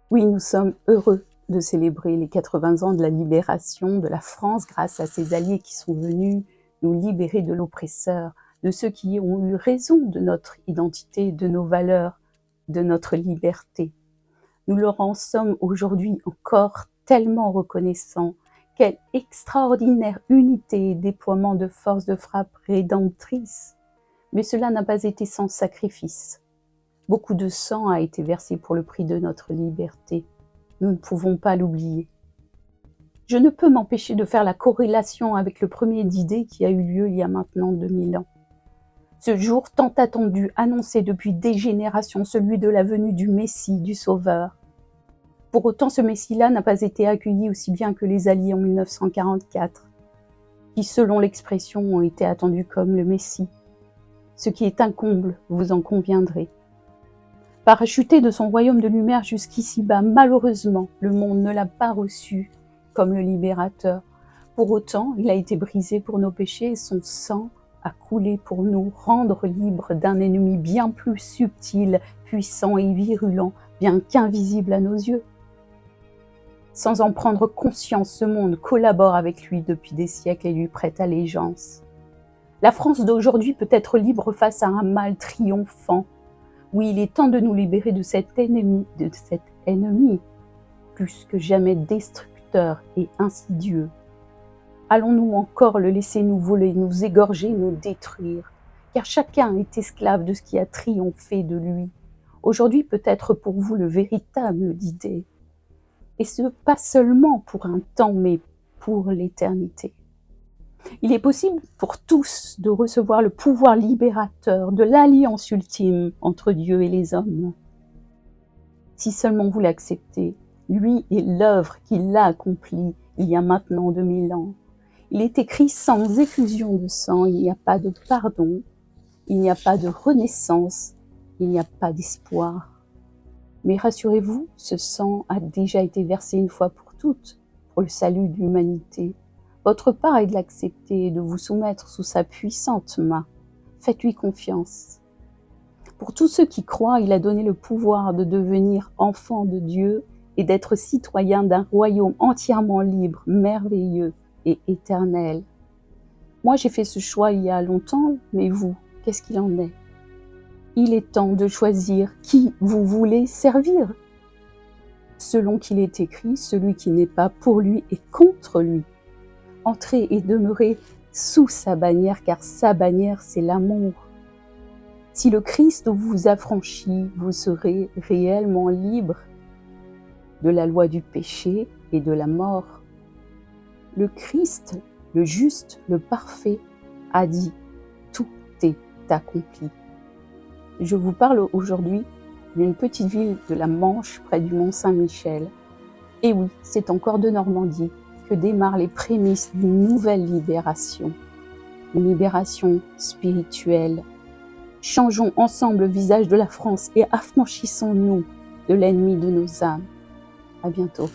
Oui, nous sommes heureux de célébrer les 80 ans de la libération de la France grâce à ses alliés qui sont venus nous libérer de l'oppresseur, de ceux qui ont eu raison de notre identité, de nos valeurs, de notre liberté. Nous leur en sommes aujourd'hui encore tellement reconnaissants. Quelle extraordinaire unité et déploiement de force de frappe rédemptrice. Mais cela n'a pas été sans sacrifice. Beaucoup de sang a été versé pour le prix de notre liberté. Nous ne pouvons pas l'oublier. Je ne peux m'empêcher de faire la corrélation avec le premier d'idées qui a eu lieu il y a maintenant 2000 ans. Ce jour tant attendu, annoncé depuis des générations, celui de la venue du Messie, du Sauveur. Pour autant, ce Messie-là n'a pas été accueilli aussi bien que les Alliés en 1944, qui, selon l'expression, ont été attendus comme le Messie. Ce qui est un comble, vous en conviendrez. Parachuté de son royaume de lumière jusqu'ici-bas, malheureusement, le monde ne l'a pas reçu comme le libérateur. Pour autant, il a été brisé pour nos péchés et son sang a coulé pour nous rendre libres d'un ennemi bien plus subtil, puissant et virulent, bien qu'invisible à nos yeux. Sans en prendre conscience, ce monde collabore avec lui depuis des siècles et lui prête allégeance. La France d'aujourd'hui peut être libre face à un mal triomphant. Oui, il est temps de nous libérer de cet ennemi, plus que jamais destructeur et insidieux. Allons-nous encore le laisser nous voler, nous égorger, nous détruire? Car chacun est esclave de ce qui a triomphé de lui. Aujourd'hui peut être pour vous le véritable d'idée. Et ce, pas seulement pour un temps, mais pour l'éternité. Il est possible pour tous de recevoir le pouvoir libérateur de l'alliance ultime entre Dieu et les hommes. Si seulement vous l'acceptez, lui et l'œuvre qu'il a accomplie il y a maintenant 2000 ans. Il est écrit: sans effusion de sang, il n'y a pas de pardon, il n'y a pas de renaissance, il n'y a pas d'espoir. Mais rassurez-vous, ce sang a déjà été versé une fois pour toutes, pour le salut de l'humanité. Votre part est de l'accepter et de vous soumettre sous sa puissante main. Faites-lui confiance. Pour tous ceux qui croient, il a donné le pouvoir de devenir enfants de Dieu et d'être citoyens d'un royaume entièrement libre, merveilleux et éternel. Moi, j'ai fait ce choix il y a longtemps, mais vous, qu'est-ce qu'il en est? Il est temps de choisir qui vous voulez servir. Selon qu'il est écrit, celui qui n'est pas pour lui est contre lui. Entrez et demeurez sous sa bannière, car sa bannière, c'est l'amour. Si le Christ vous affranchit, vous serez réellement libre de la loi du péché et de la mort. Le Christ, le juste, le parfait, a dit « Tout est accompli ». Je vous parle aujourd'hui d'une petite ville de la Manche, près du Mont Saint-Michel. Et oui, c'est encore de Normandie que démarrent les prémices d'une nouvelle libération. Une libération spirituelle. Changeons ensemble le visage de la France et affranchissons-nous de l'ennemi de nos âmes. À bientôt.